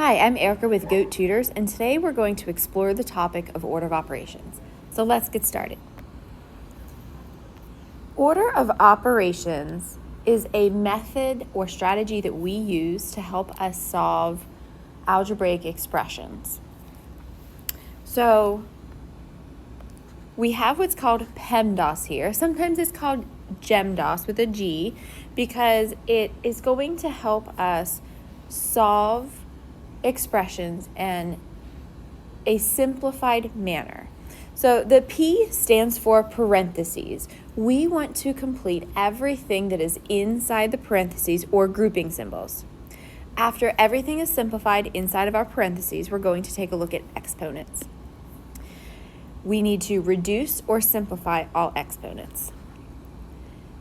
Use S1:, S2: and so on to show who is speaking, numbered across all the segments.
S1: Hi, I'm Erica with Goat Tutors, and today we're going to explore the topic of order of operations. So let's get started. Order of operations is a method or strategy that we use to help us solve algebraic expressions. So we have what's called PEMDAS here. Sometimes it's called GEMDAS with a G because it is going to help us solve expressions in a simplified manner. So the P stands for parentheses. We want to complete everything that is inside the parentheses or grouping symbols. After everything is simplified inside of our parentheses, we're going to take a look at exponents. We need to reduce or simplify all exponents.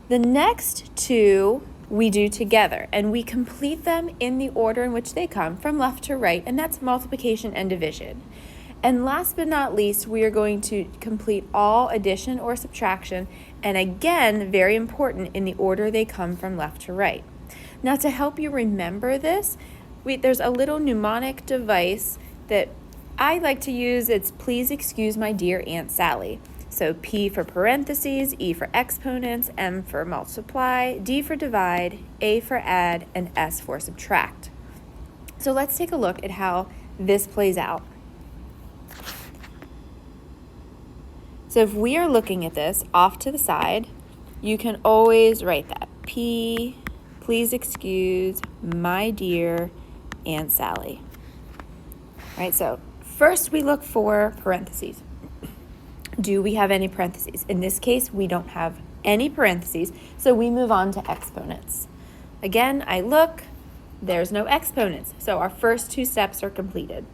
S1: The next two we do together, and we complete them in the order in which they come from left to right, and that's multiplication and division. And last but not least, we are going to complete all addition or subtraction, and again, very important, in the order they come from left to right. Now, to help you remember this, there's a little mnemonic device that I like to use. It's please excuse my dear Aunt Sally. So P for parentheses, E for exponents, M for multiply, D for divide, A for add, and S for subtract. So let's take a look at how this plays out. So if we are looking at this off to the side, you can always write that. P, please excuse my dear Aunt Sally. All right, so first we look for parentheses. Do we have any parentheses? In this case, we don't have any parentheses, so we move on to exponents. Again, I look, there's no exponents, so our first two steps are completed.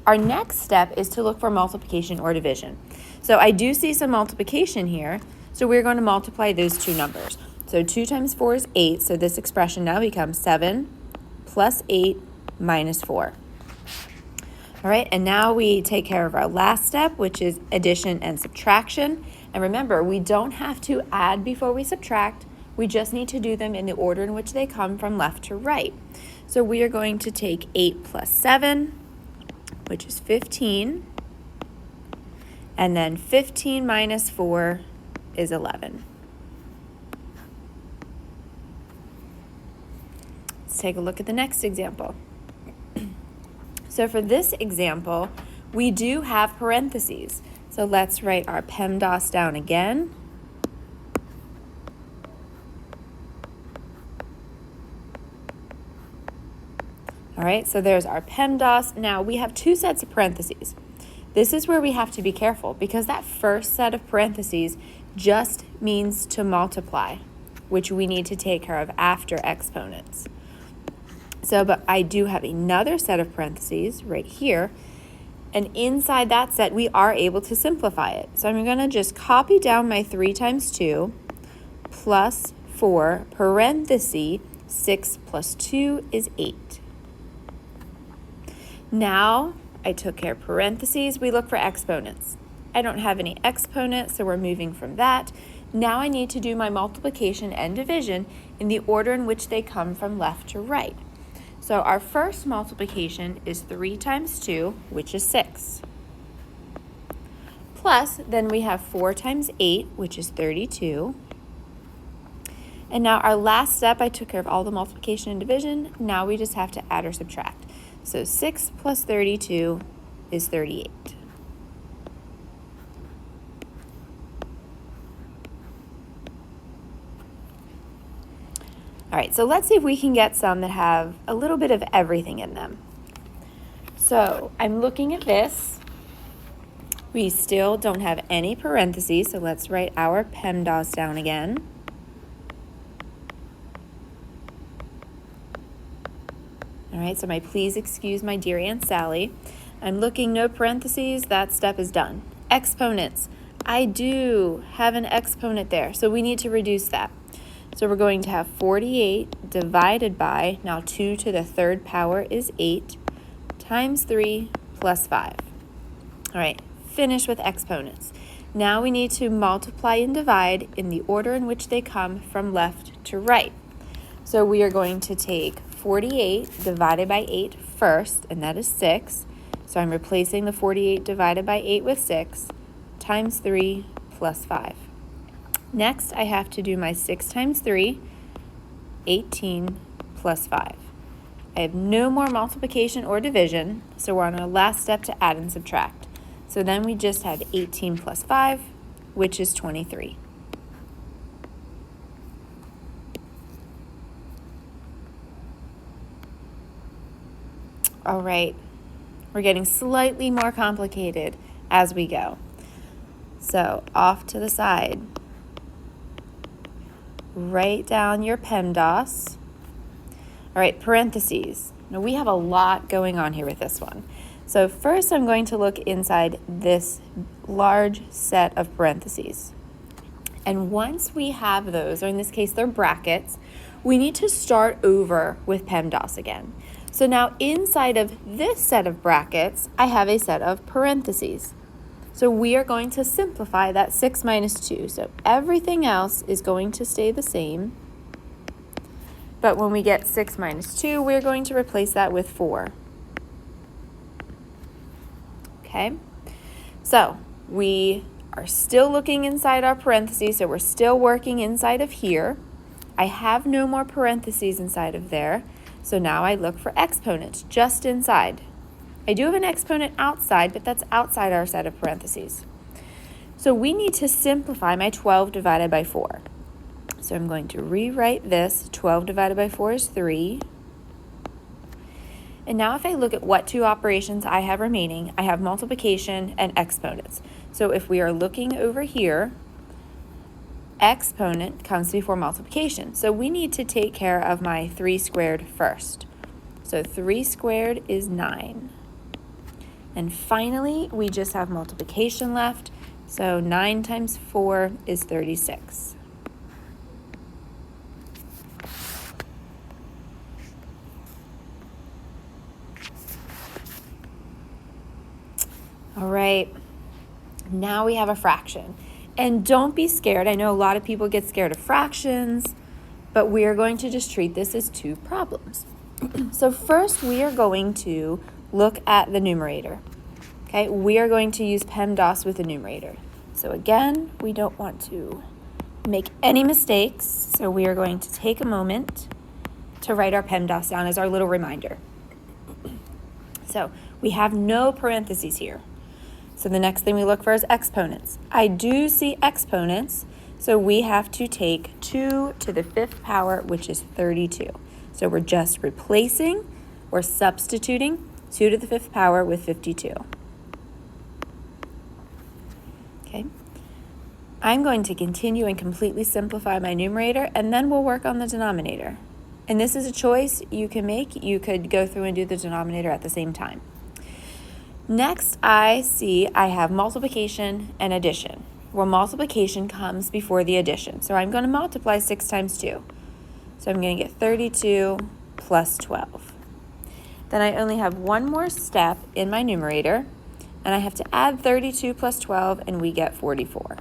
S1: Our next step is to look for multiplication or division. So I do see some multiplication here, so we're going to multiply those two numbers. So 2 times 4 is 8, so this expression now becomes 7 plus 8 minus 4. All right, and now we take care of our last step, which is addition and subtraction. And remember, we don't have to add before we subtract. We just need to do them in the order in which they come from left to right. So we are going to take 8 plus 7, which is 15. And then 15 minus 4 is 11. Let's take a look at the next example. So for this example, we do have parentheses. So let's write our PEMDAS down again. All right, so there's our PEMDAS. Now we have two sets of parentheses. This is where we have to be careful because that first set of parentheses just means to multiply, which we need to take care of after exponents. So, but I do have another set of parentheses right here, and inside that set, we are able to simplify it. So I'm going to just copy down my 3 times 2 plus 4 parenthesis 6 plus 2 is 8. Now, I took care of parentheses. We look for exponents. I don't have any exponents, so we're moving from that. Now I need to do my multiplication and division in the order in which they come from left to right. So our first multiplication is 3 times 2, which is 6. Plus, then we have 4 times 8, which is 32. And now our last step, I took care of all the multiplication and division. Now we just have to add or subtract. So 6 plus 32 is 38. All right, so let's see if we can get some that have a little bit of everything in them. So I'm looking at this. We still don't have any parentheses, so let's write our PEMDAS down again. All right, so my please excuse my dear Aunt Sally. I'm looking, no parentheses, that step is done. Exponents. I do have an exponent there, so we need to reduce that. So we're going to have 48 divided by, now 2 to the 3rd power is 8, times 3 plus 5. All right, finish with exponents. Now we need to multiply and divide in the order in which they come from left to right. So we are going to take 48 divided by 8 first, and that is 6. So I'm replacing the 48 divided by 8 with 6 times 3 plus 5. Next, I have to do my 6 times 3, 18 plus 5. I have no more multiplication or division, so we're on our last step to add and subtract. So then we just have 18 plus 5, which is 23. All right, we're getting slightly more complicated as we go. So off to the side, write down your PEMDAS. All right, parentheses. Now we have a lot going on here with this one. So first I'm going to look inside this large set of parentheses. And once we have those, or in this case they're brackets, we need to start over with PEMDAS again. So now inside of this set of brackets, I have a set of parentheses. So we are going to simplify that 6 minus 2. So everything else is going to stay the same. But when we get 6 minus 2, we're going to replace that with 4. Okay? So we are still looking inside our parentheses, so we're still working inside of here. I have no more parentheses inside of there. So now I look for exponents just inside. I do have an exponent outside, but that's outside our set of parentheses. So we need to simplify my 12 divided by 4. So I'm going to rewrite this. 12 divided by 4 is 3. And now if I look at what two operations I have remaining, I have multiplication and exponents. So if we are looking over here, exponent comes before multiplication. So we need to take care of my 3 squared first. So 3 squared is 9. And finally, we just have multiplication left. So 9 times 4 is 36. All right, now we have a fraction. And don't be scared. I know a lot of people get scared of fractions, but we are going to just treat this as two problems. So first, we are going to look at the numerator. Okay, we are going to use PEMDAS with the numerator. So again, we don't want to make any mistakes. So we are going to take a moment to write our PEMDAS down as our little reminder. So we have no parentheses here. So the next thing we look for is exponents. I do see exponents, so we have to take 2 to the 5th power, which is 32. So we're just replacing or substituting 2 to the 5th power with 52. Okay. I'm going to continue and completely simplify my numerator, and then we'll work on the denominator. And this is a choice you can make. You could go through and do the denominator at the same time. Next, I see I have multiplication and addition. Well, multiplication comes before the addition. So I'm going to multiply 6 times 2. So I'm going to get 32 plus 12. Then I only have one more step in my numerator, and I have to add 32 plus 12, and we get 44. All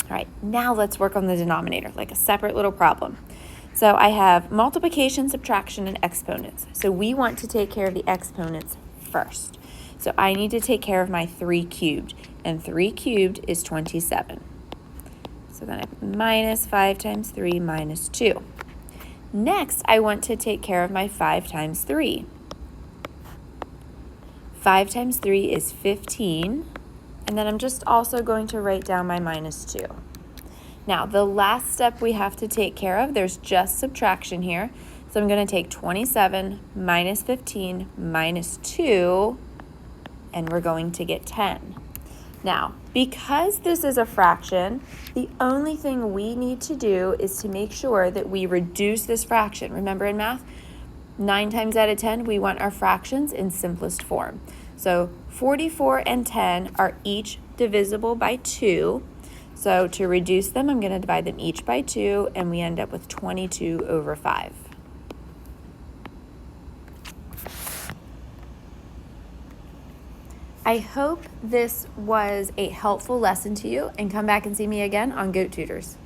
S1: right, now let's work on the denominator, like a separate little problem. So I have multiplication, subtraction, and exponents. So we want to take care of the exponents first. So I need to take care of my 3 cubed, and 3 cubed is 27. So then I have minus 5 times 3 minus 2. Next, I want to take care of my 5 times 3. 5 times 3 is 15, and then I'm just also going to write down my minus 2. Now, the last step we have to take care of, there's just subtraction here. So I'm going to take 27 minus 15 minus 2, and we're going to get 10. Now, because this is a fraction, the only thing we need to do is to make sure that we reduce this fraction. Remember in math, 9 times out of 10, we want our fractions in simplest form. So 44 and 10 are each divisible by 2. So to reduce them, I'm going to divide them each by 2, and we end up with 22 over 5. I hope this was a helpful lesson to you, and come back and see me again on Goat Tutors.